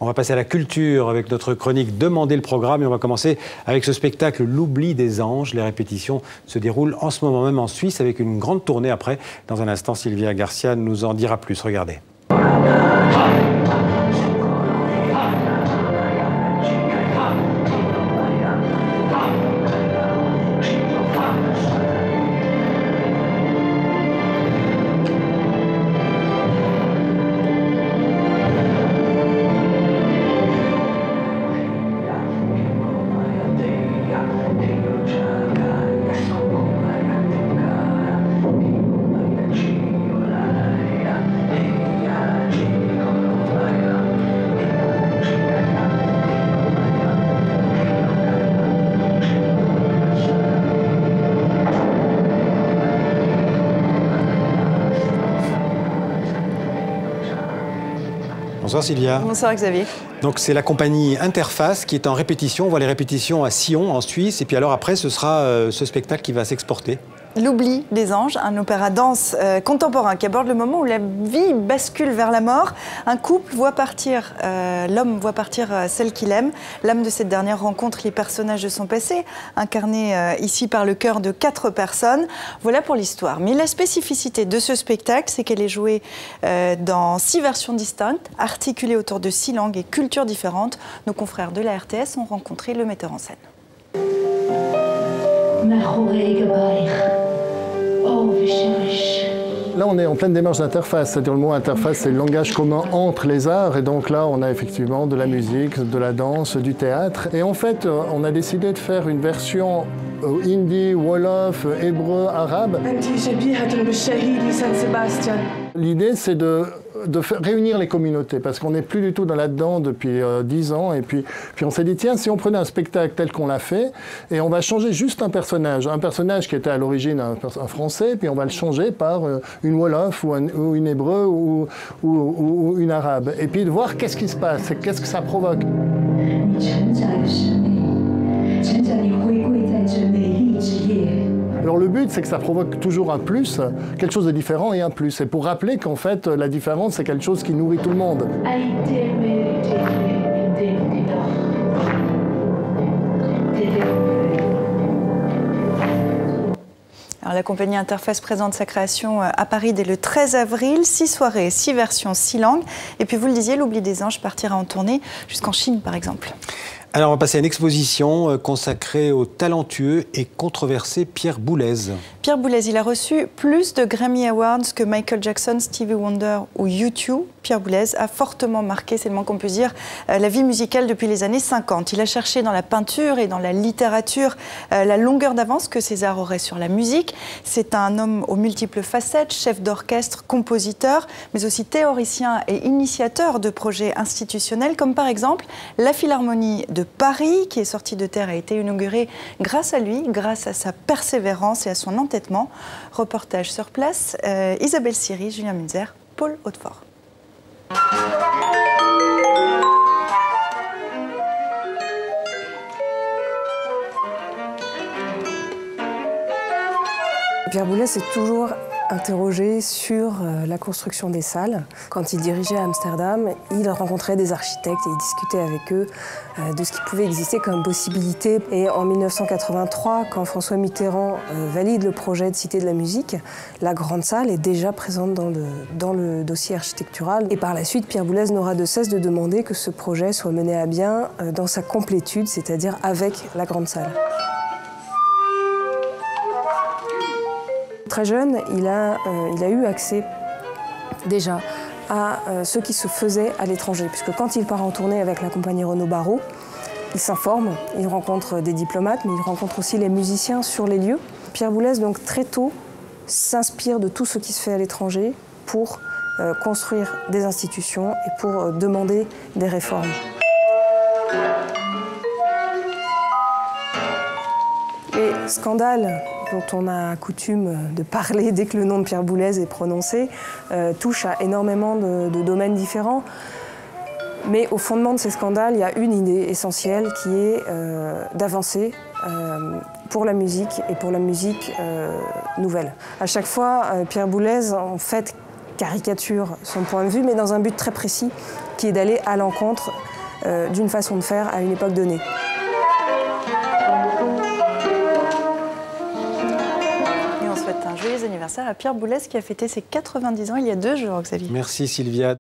On va passer à la culture avec notre chronique Demandez le programme et on va commencer avec ce spectacle L'oubli des anges. Les répétitions se déroulent en ce moment même en Suisse avec une grande tournée après. Dans un instant, Sylvia Garcia nous en dira plus. Regardez. Bonsoir Sylvia. Bonsoir Xavier. Donc c'est la compagnie Interface qui est en répétition. On voit les répétitions à Sion en Suisse et puis alors après ce sera ce spectacle qui va s'exporter. L'oubli des anges, un opéra danse contemporain qui aborde le moment où la vie bascule vers la mort. Un couple voit partir, l'homme voit partir celle qu'il aime. L'âme de cette dernière rencontre les personnages de son passé, incarnés ici par le chœur de 4 personnes. Voilà pour l'histoire. Mais la spécificité de ce spectacle, c'est qu'elle est jouée dans 6 versions distinctes, articulées autour de 6 langues et cultures différentes. Nos confrères de la RTS ont rencontré le metteur en scène. Là, on est en pleine démarche d'interface, c'est-à-dire le mot interface, c'est le langage commun entre les arts, et donc là, on a effectivement de la musique, de la danse, du théâtre. Et en fait, on a décidé de faire une version hindi, wolof, hébreu, arabe. L'idée, c'est de réunir les communautés, parce qu'on n'est plus du tout dans là-dedans depuis 10 ans, et puis on s'est dit, tiens, si on prenait un spectacle tel qu'on l'a fait, et on va changer juste un personnage qui était à l'origine un français, puis on va le changer par une wolof, ou une hébreu, ou une arabe, et puis de voir qu'est-ce qui se passe, qu'est-ce que ça provoque. Alors le but, c'est que ça provoque toujours un plus, quelque chose de différent et un plus. Et pour rappeler qu'en fait, la différence, c'est quelque chose qui nourrit tout le monde. Alors, la compagnie Interface présente sa création à Paris dès le 13 avril. 6 soirées, 6 versions, 6 langues. Et puis vous le disiez, L'oubli des anges partira en tournée jusqu'en Chine, par exemple. Alors on va passer à une exposition consacrée au talentueux et controversé Pierre Boulez. Pierre Boulez, il a reçu plus de Grammy Awards que Michael Jackson, Stevie Wonder ou U2. Pierre Boulez a fortement marqué, c'est le moins qu'on puisse dire, la vie musicale depuis les années 50. Il a cherché dans la peinture et dans la littérature la longueur d'avance que César aurait sur la musique. C'est un homme aux multiples facettes, chef d'orchestre, compositeur, mais aussi théoricien et initiateur de projets institutionnels, comme par exemple la Philharmonie de Paris, qui est sortie de terre, a été inaugurée grâce à lui, grâce à sa persévérance et à son entêtement. Reportage sur place, Isabelle Siri, Julien Munzer, Paul Hautefort. Pierre Boulez s'est toujours interrogé sur la construction des salles. Quand il dirigeait à Amsterdam, il rencontrait des architectes et il discutait avec eux de ce qui pouvait exister comme possibilité. Et en 1983, quand François Mitterrand valide le projet de Cité de la musique, la grande salle est déjà présente dans le dossier architectural. Et par la suite, Pierre Boulez n'aura de cesse de demander que ce projet soit mené à bien dans sa complétude, c'est-à-dire avec la grande salle. Très jeune, il a eu accès déjà à ce qui se faisait à l'étranger, puisque quand il part en tournée avec la compagnie Renaud-Barrault, il s'informe, il rencontre des diplomates, mais il rencontre aussi les musiciens sur les lieux. Pierre Boulez, donc très tôt, s'inspire de tout ce qui se fait à l'étranger pour construire des institutions et pour demander des réformes. Et scandale dont on a coutume de parler dès que le nom de Pierre Boulez est prononcé, touche à énormément de domaines différents. Mais au fondement de ces scandales, il y a une idée essentielle qui est d'avancer pour la musique et pour la musique nouvelle. À chaque fois, Pierre Boulez, en fait, caricature son point de vue, mais dans un but très précis, qui est d'aller à l'encontre d'une façon de faire à une époque donnée. Et on souhaite un joyeux anniversaire à Pierre Boulez qui a fêté ses 90 ans il y a 2 jours, Xavier. Merci Sylvia.